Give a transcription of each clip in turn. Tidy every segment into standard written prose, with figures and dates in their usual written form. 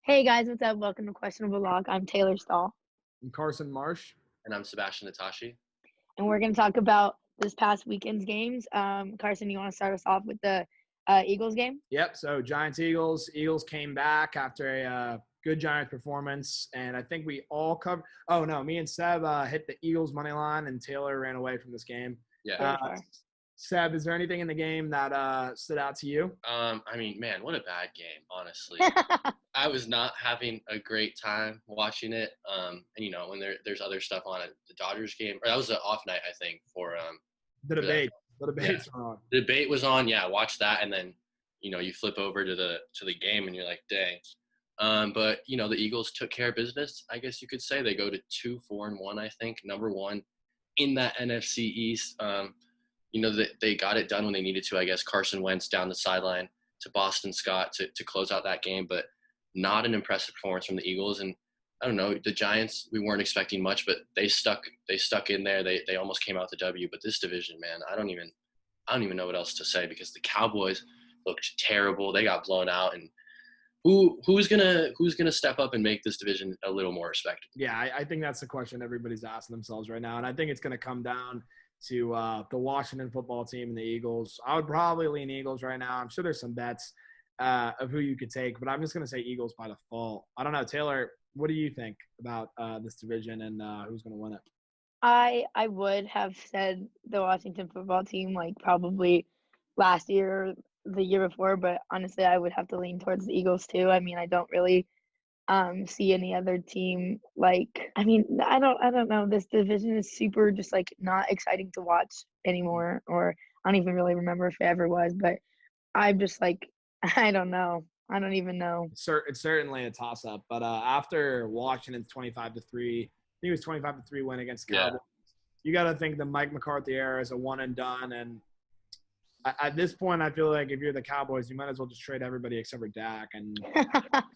Hey guys, what's up? Welcome to Questionable Log. I'm Taylor Stahl, I'm Carson Marsh. And I'm Sebastian Natashi. and we're going to talk about this past weekend's games. Carson, you want to start us off with the Eagles game? Yep. So Giants Eagles. Eagles came back after a good Giants performance, and I think we all covered. Oh no, me and Seb hit the Eagles money line, and Taylor ran away from this game. Yeah. Seb, is there anything in the game that stood out to you? Man, what a bad game, honestly. I was not having a great time watching it. And when there's other stuff on it, the Dodgers game, or that was an off night, I think, for The debate. The debate's on. The debate was on. Yeah, watch that, and then you flip over to the game, and you're like, dang. But the Eagles took care of business. I guess you could say they go to 2-4-1. I think number one in that NFC East. They got it done when they needed to. I guess Carson Wentz down the sideline to Boston Scott to close out that game, but not an impressive performance from the Eagles. And I don't know, the Giants, we weren't expecting much, but they stuck in there. They almost came out the W. But this division, man, I don't even know what else to say, because the Cowboys looked terrible. They got blown out, and who's gonna step up and make this division a little more respectable? Yeah, I think that's the question everybody's asking themselves right now, and I think it's going to come down to the Washington football team and the Eagles. I would probably lean Eagles right now. I'm sure there's some bets of who you could take, but I'm just going to say Eagles by default. I don't know, Taylor, what do you think about this division and who's going to win it? I would have said the Washington football team, like probably last year or the year before, but honestly, I would have to lean towards the Eagles too. I mean, I don't really see any other team I don't know. This division is super just like not exciting to watch anymore, or I don't even really remember if it ever was, but I'm just like I don't know. I don't even know. It's certainly a toss-up, but after Washington's 25-3, I think it was 25-3 win against the Cowboys, you got to think the Mike McCarthy era is a one and done, and at this point, I feel like if you're the Cowboys, you might as well just trade everybody except for Dak and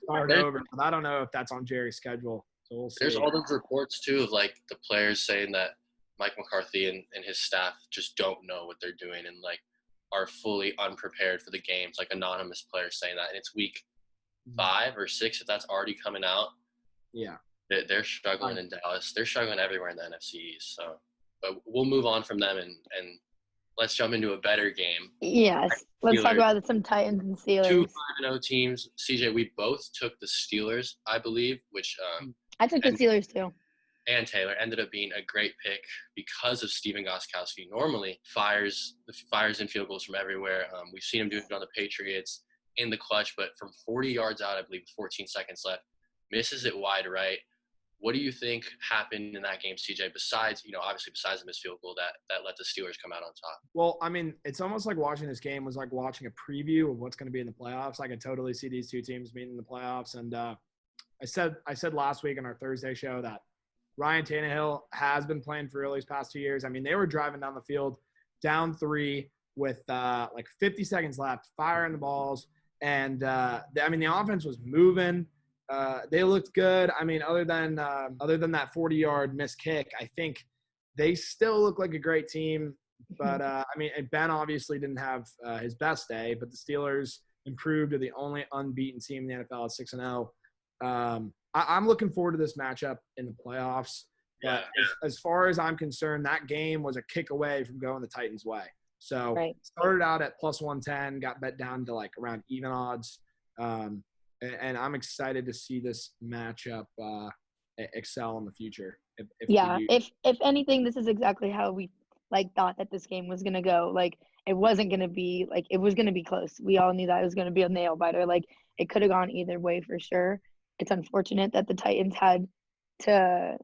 start over. But I don't know if that's on Jerry's schedule, so we'll see. There's all those reports, too, of, like, the players saying that Mike McCarthy and his staff just don't know what they're doing and, like, are fully unprepared for the games, like anonymous players saying that. And it's week 5 or 6 if that's already coming out. Yeah. They're struggling in Dallas. They're struggling everywhere in the NFC East. So, but we'll move on from them and let's jump into a better game. Yes. Let's talk about some Titans and Steelers. 2 5-0 teams. CJ, we both took the Steelers, I believe, which I took the Steelers too. And Taylor ended up being a great pick because of Stephen Gostkowski. Normally fires in field goals from everywhere. We've seen him do it on the Patriots in the clutch, but from 40 yards out, I believe, with 14 seconds left, misses it wide right. What do you think happened in that game, CJ, besides the missed field goal that let the Steelers come out on top? Well, I mean, it's almost like watching this game was like watching a preview of what's going to be in the playoffs. I can totally see these two teams meeting in the playoffs. And I said last week on our Thursday show that Ryan Tannehill has been playing for real these past 2 years. I mean, they were driving down the field, down 3 with 50 seconds left, firing the balls. And, the offense was moving. They looked good. I mean, other than that 40-yard missed kick, I think they still look like a great team. But, Ben obviously didn't have his best day, but the Steelers improved to the only unbeaten team in the NFL at 6-0. I'm looking forward to this matchup in the playoffs. But as far as I'm concerned, that game was a kick away from going the Titans' way. So started out at plus 110, got bet down to like around even odds. And I'm excited to see this matchup excel in the future. If anything, this is exactly how we thought that this game was gonna go. Like it wasn't gonna be it was gonna be close. We all knew that it was gonna be a nail biter. Like it could have gone either way for sure. It's unfortunate that the Titans had to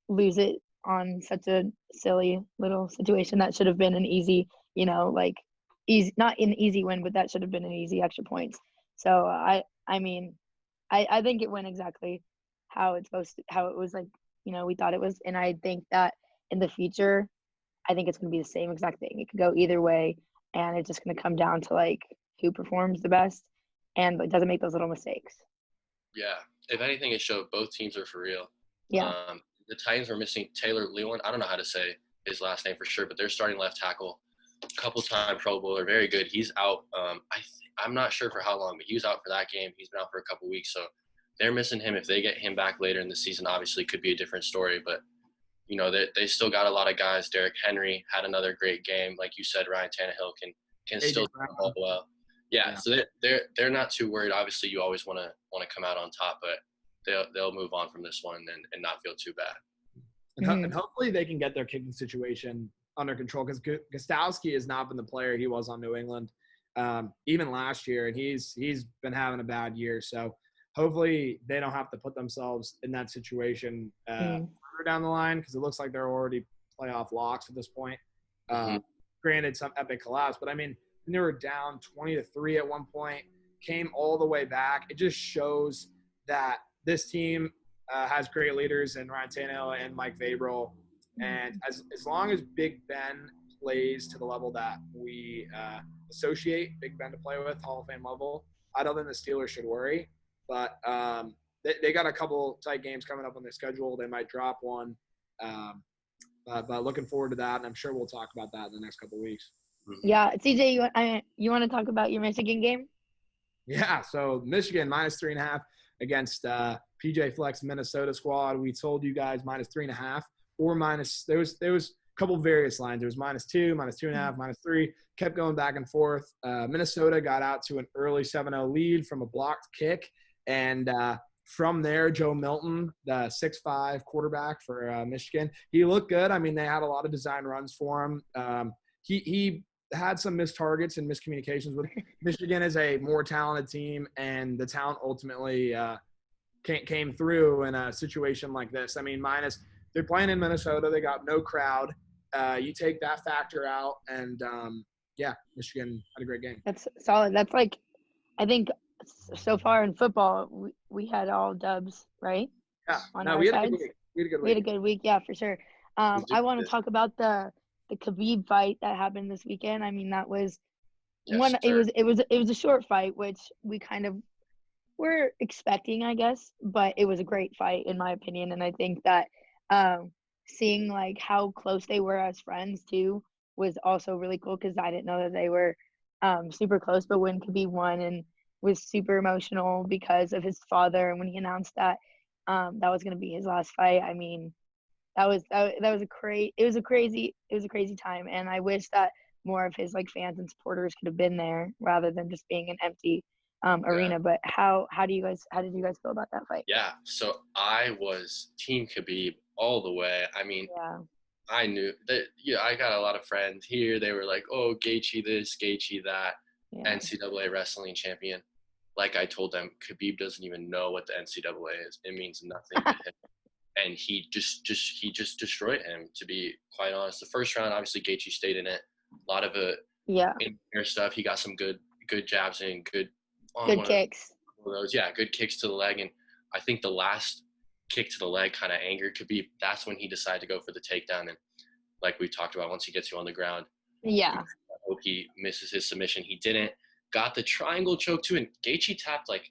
lose it on such a silly little situation that should have been an easy, easy, not an easy win, but that should have been an easy extra points. So I think it went exactly how it was we thought it was. And I think that in the future, I think it's going to be the same exact thing. It could go either way, and it's just going to come down to who performs the best and doesn't make those little mistakes. Yeah. If anything, it showed both teams are for real. Yeah. The Titans were missing Taylor Lewan. I don't know how to say his last name for sure, but they're starting left tackle, couple-time Pro Bowler, very good. He's out. I'm not sure for how long, but he was out for that game. He's been out for a couple weeks, so they're missing him. If they get him back later in the season, obviously could be a different story. But, you know, they still got a lot of guys. Derrick Henry had another great game. Like you said, Ryan Tannehill can AJ still Brown. ball well. Yeah, so they're not too worried. Obviously, you always want to come out on top, but they'll move on from this one and not feel too bad. And hopefully they can get their kicking situation under control, because Gostowski has not been the player he was on New England even last year, and he's been having a bad year. So hopefully they don't have to put themselves in that situation further down the line, because it looks like they're already playoff locks at this point. Granted, some epic collapse, but I mean, they were down 20-3 at one point, came all the way back. It just shows that this team has great leaders in Ryan Tannehill and Mike Vrabel. And as long as Big Ben plays to the level that we associate Big Ben to play with, Hall of Fame level, I don't think the Steelers should worry. But they got a couple tight games coming up on their schedule. They might drop one. But looking forward to that, and I'm sure we'll talk about that in the next couple of weeks. Yeah, CJ, you want to talk about your Michigan game? Yeah, so Michigan -3.5 against PJ Fleck's Minnesota squad. We told you guys -3.5 or minus. There was a couple various lines. There was -2, -2.5, -3. Kept going back and forth. Minnesota got out to an early 7-0 lead from a blocked kick, and from there, Joe Milton, the 6'5" quarterback for Michigan, he looked good. I mean, they had a lot of design runs for him. He had some missed targets and miscommunications with Michigan is a more talented team, and the talent ultimately came through in a situation like this. I mean, they're playing in Minnesota. They got no crowd. You take that factor out, and Michigan had a great game. That's solid. That's like, I think so far in football, we had all dubs, right? Yeah. On No, our we had a sides. good week. We had a good week, yeah, for sure. I want to talk about the Khabib fight that happened this weekend. I mean, that was Yes, it was a short fight, which we kind of were expecting, I guess, but it was a great fight in my opinion. And I think that seeing like how close they were as friends too was also really cool, because I didn't know that they were super close. But when Khabib won and was super emotional because of his father, and when he announced that that was going to be his last fight, I mean, that was a crazy time, and I wish that more of his like fans and supporters could have been there rather than just being an empty arena. But how did you guys feel about that fight? Yeah, so I was Team Khabib all the way. I mean, I knew that. Yeah, I got a lot of friends here. They were like, "Oh, Gaethje this, Gaethje that, NCAA wrestling champion." Like I told them, Khabib doesn't even know what the NCAA is. It means nothing to him. And he just destroyed him, to be quite honest. The first round, obviously, Gaethje stayed in it. A lot of it in-air stuff. He got some good jabs in, good kicks. Good kicks to the leg. And I think the last kick to the leg kind of angered Khabib. That's when he decided to go for the takedown. And like we talked about, once he gets you on the ground, I hope he misses his submission. He didn't. Got the triangle choke too, and Gaethje tapped like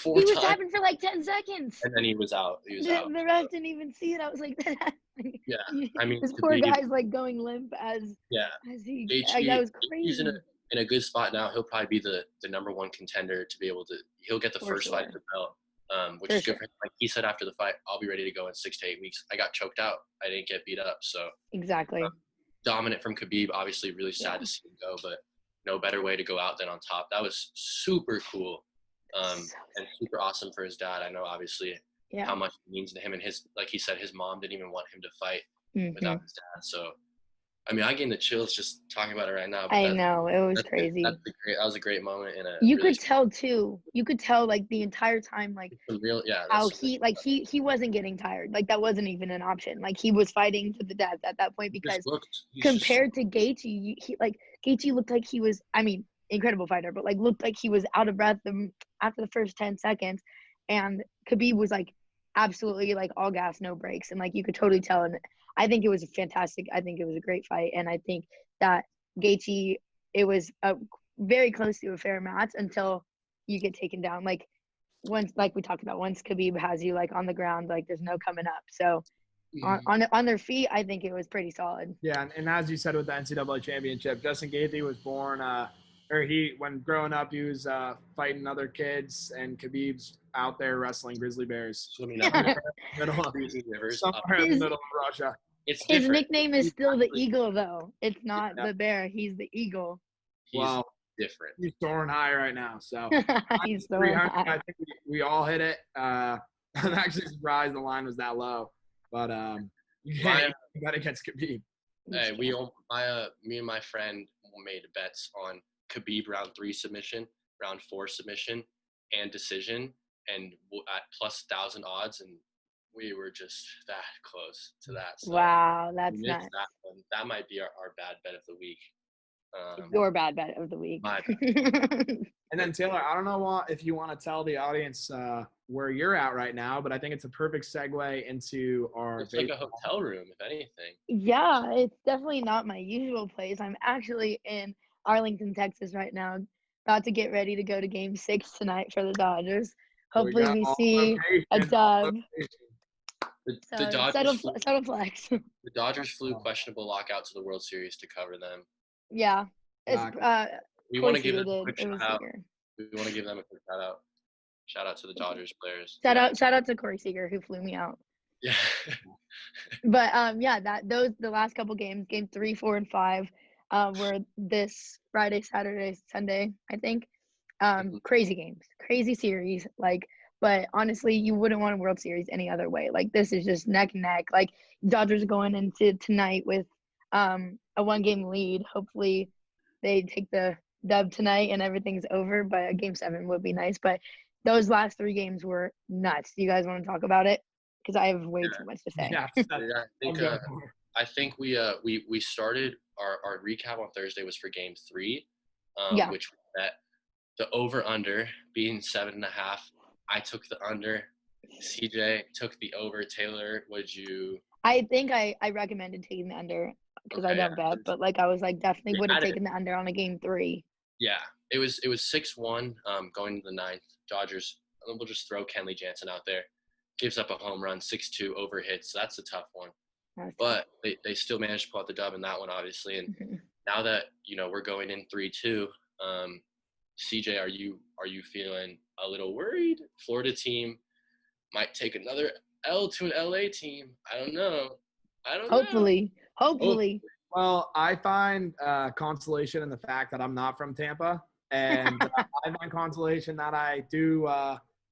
4 times. He was tapping for like 10 seconds. And then he was out. The ref didn't even see it. I was like, yeah. I mean, this poor guy's like going limp as he. Gaethje, that was crazy. He's in a good spot now. He'll probably be the number one contender to be able to. He'll get the first fight of the belt, which is good for him. Like he said after the fight, I'll be ready to go in 6 to 8 weeks. I got choked out. I didn't get beat up. So exactly. Dominant from Khabib. Obviously, really sad to see him go, but no better way to go out than on top. That was super cool. And super awesome for his dad. I know obviously how much it means to him, and his, like he said, his mom didn't even want him to fight without his dad. So I mean, I gained the chills just talking about it right now. I know, it was crazy. That was a great moment. You could tell too. You could tell like the entire time, like how he wasn't getting tired. Like that wasn't even an option. Like he was fighting to the death at that point, because compared to Gaethje, Gaethje looked like he was. I mean, incredible fighter, but like looked like he was out of breath after the first 10 seconds, and Khabib was like absolutely like all gas, no brakes, and like you could totally tell. And I think it was fantastic. I think it was a great fight, and I think that Gaethje, it was very close to a fair match until you get taken down. Like once, like we talked about, once Khabib has you like on the ground, like there's no coming up. So on their feet, I think it was pretty solid. Yeah, and as you said with the NCAA championship, Justin Gaethje was born when growing up, he was fighting other kids, and Khabib's out there wrestling grizzly bears. Swimming up in Middle of, freezing rivers. somewhere in the middle of Russia. It's His different. nickname is He's still the actually- Eagle, though. It's not Yeah. the bear. He's the Eagle. He's Wow. different. He's soaring high right now. So He's so 300, high. I think we all hit it. I'm actually surprised the line was that low, but you got against Khabib. Hey, me and my friend made bets on Khabib round 3 submission, round 4 submission, and decision, and at plus 1,000 odds, and we were just that close to that. So Wow, we that's missed nuts. that one. That might be our bad bet of the week. Your bad bet of the week. My And then Taylor, I don't know if you want to tell the audience where you're at right now, but I think it's a perfect segue into our. It's like a hotel room, if anything. Yeah, it's definitely not my usual place. I'm actually in Arlington, Texas right now, about to get ready to go to Game 6 tonight for the Dodgers. Hopefully we see a dub. The So Dodgers, subtle flex. the Dodgers flew questionable lockout to the World Series to cover them. Yeah. It's, We want to give Corey them a Seager quick did. It was shout out. Seager. We want to give them a quick shout out. Shout out to the Dodgers players. Shout out to Corey Seager who flew me out. Yeah. But yeah, the last couple games, game 3, 4, and 5, were this Friday, Saturday, Sunday, I think. Crazy games, crazy series. But honestly, you wouldn't want a World Series any other way. This is just neck and neck. Dodgers are going into tonight with a 1-game lead. Hopefully, they take the dub tonight and everything's over. But a Game 7 would be nice. But those last 3 games were nuts. Do you guys want to talk about it? Because I have way too much to say. Yeah, I think we started our recap on Thursday was for Game 3, which we bet the over under being 7.5. I took the under. CJ took the over. Taylor, would you? I think I recommended taking the under because I don't bet, but I was definitely would have taken the under on a Game 3. Yeah, it was 6-1 going to the 9th. Dodgers. We'll just throw Kenley Jansen out there. Gives up a home run, 6-2 over hits. So that's a tough one. But they still managed to pull out the dub in that one, obviously. And now that we're going in 3-2, CJ, are you feeling a little worried? Florida team might take another L to an LA team. I don't know. Hopefully. Well, I find consolation in the fact that I'm not from Tampa, and I find consolation that I do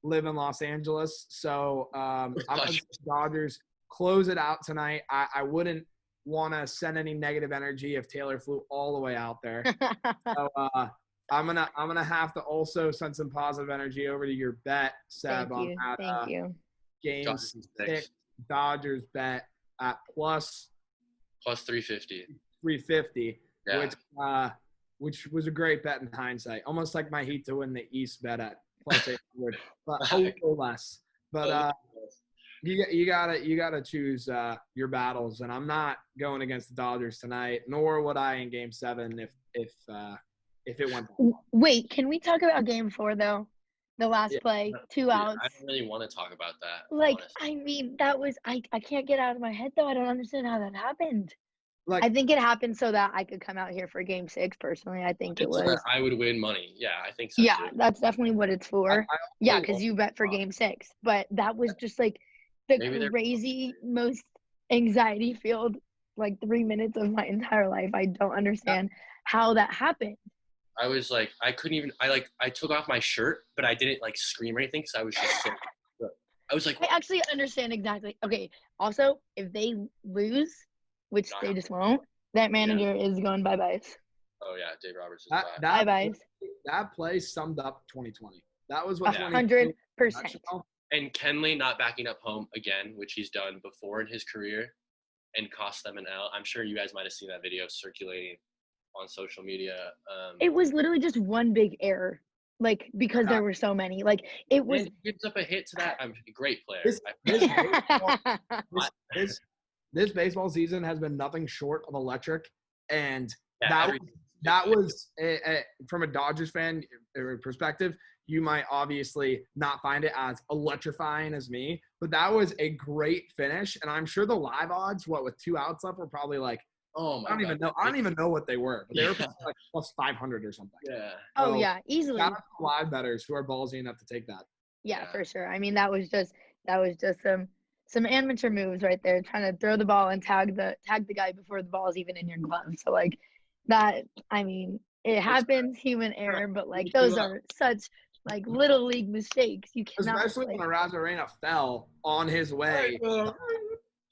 live in Los Angeles. So I'm going to Dodgers close it out tonight. I wouldn't want to send any negative energy if Taylor flew all the way out there. So I'm gonna have to also send some positive energy over to your bet, Seb, on that. Thank you. Game 6 Dodgers bet at plus 350. 350, Yeah. which was a great bet in hindsight. Almost like my Heat to win the East bet at plus 800, but a little less. But you gotta choose your battles, and I'm not going against the Dodgers tonight, nor would I in Game 7 if it went. Wait, can we talk about Game 4 though? The last play, 2 outs. I don't really want to talk about that. Like, honestly. I mean, that was I can't get out of my head though. I don't understand how that happened. Like, I think it happened so that I could come out here for Game 6. Personally, I think it So was. that I would win money. Yeah, I think so. Yeah, too. that's definitely what it's for. Yeah, because you bet for Game 6. But that was just like the Maybe they're- crazy, most anxiety-filled 3 minutes of my entire life. I don't understand how that happened. I was like, I couldn't even. I took off my shirt, but I didn't scream or anything because I was just. I was like, I actually understand exactly. Okay. Also, if they lose, which they just won't, that manager is going bye-byes. oh yeah, Dave Roberts is back. Bye-byes. That play summed up 2020. That was what 100%. And Kenley not backing up home again, which he's done before in his career, and cost them an L. I'm sure you guys might have seen that video circulating on social media. It was literally just one big error, because there were so many. It was. He gives up a hit to that. I'm a great player. This baseball season has been nothing short of electric, and Yeah, that was from a Dodgers fan perspective. You might obviously not find it as electrifying as me, but that was a great finish, and I'm sure the live odds, with 2 outs left, were probably Oh my I don't god. even know what they were, but they were Yeah. like plus 500 or something. Yeah. Oh So, yeah, easily. Shout out to the live bettors who are ballsy enough to take that. Yeah, Yeah. for sure. I mean, that was just some amateur moves right there, trying to throw the ball and tag the guy before the ball's even in your glove. So like that, I mean, it happens, human error, but like those are such like little league mistakes. You cannot Especially like when Arozarena fell on his way.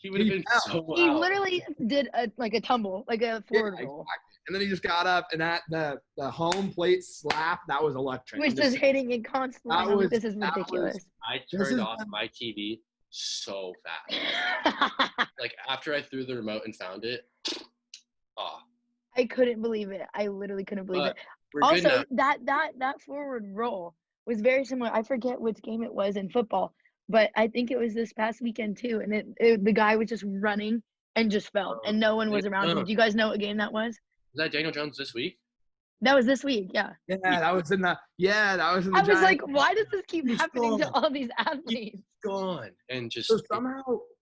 He would have been fell. so he out. literally did a tumble, like a Yeah, forward exactly. roll, And then he just got up, and that the home plate slap, that was electric. which I'm just is saying. hitting it constantly. That I'm was- like, this is that was- ridiculous. I This turned is- off my TV so fast. Like after I threw the remote and found it. Oh, I couldn't believe it. I literally couldn't believe it. but we're good Also, now. that forward roll was very similar. I forget which game it was in football, but I think it was this past weekend too. And the guy was just running and just fell, and no one was around him. Do you guys know what game that was? Was that Daniel Jones this week? That was this week. Yeah. Yeah, that was in the. I was Giants. like, why does this keep He's happening to gone. all these athletes? Gone. And just So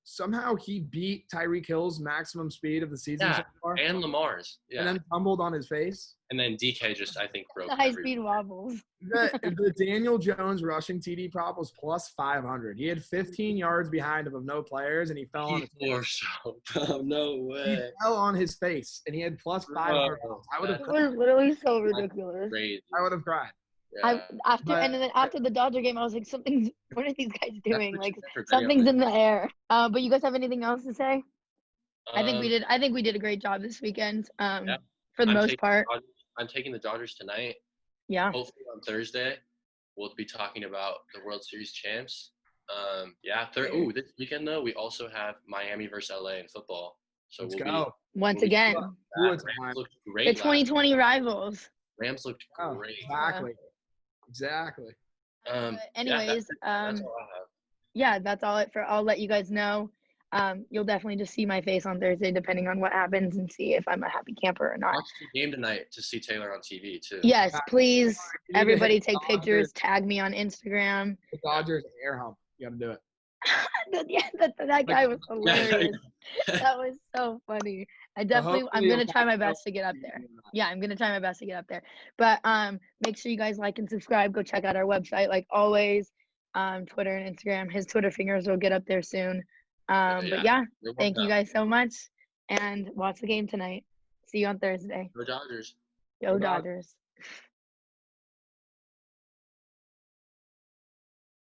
somehow he beat Tyreek Hill's maximum speed of the season Yeah, so far, and Lamar's. Yeah. and then tumbled on his face. And then DK just I think broke The high every- speed wobbles. The Daniel Jones rushing TD prop was plus 500. He had 15 yards behind him of no players, and he fell on his Or so. Oh, no He way. fell on his face, and he had plus 500. Oh, I would have It cried. was literally so ridiculous. Crazy. I would have cried. Yeah. And then after the Dodger game, I was like, what are these guys doing? That's Like for something's in the air. But you guys have anything else to say? I think we Um, did. I think we did a great job this weekend. Yeah. For the I'm most taking part. I'm taking the Dodgers tonight. Yeah. Hopefully on Thursday, we'll be talking about the World Series champs. This weekend though, we also have Miami versus LA in football. So Let's we'll go. Once we'll be again, that. Ooh, it's Rams time. looked the great. 2020 rivals. Rams looked Oh, great. exactly. Anyways, that's all I have. yeah, that's all it for. I'll let you guys know. You'll definitely just see my face on Thursday, depending on what happens, and see if I'm a happy camper or not. Watch the game tonight to see Taylor on TV too. Yes, please, You need to everybody hit take the Dodgers- pictures, tag me on Instagram. The Dodgers air hump. You got to do it. that guy was hilarious. That was so funny. I'm gonna try my best to get up there. Yeah, I'm gonna try my best to get up there. But make sure you guys like and subscribe. Go check out our website, like always. Twitter and Instagram. His Twitter fingers will get up there soon. But yeah, You're thank you welcome. guys so much, and watch the game tonight. See you on Thursday. Go Dodgers. Go Go Dodgers. Dodgers.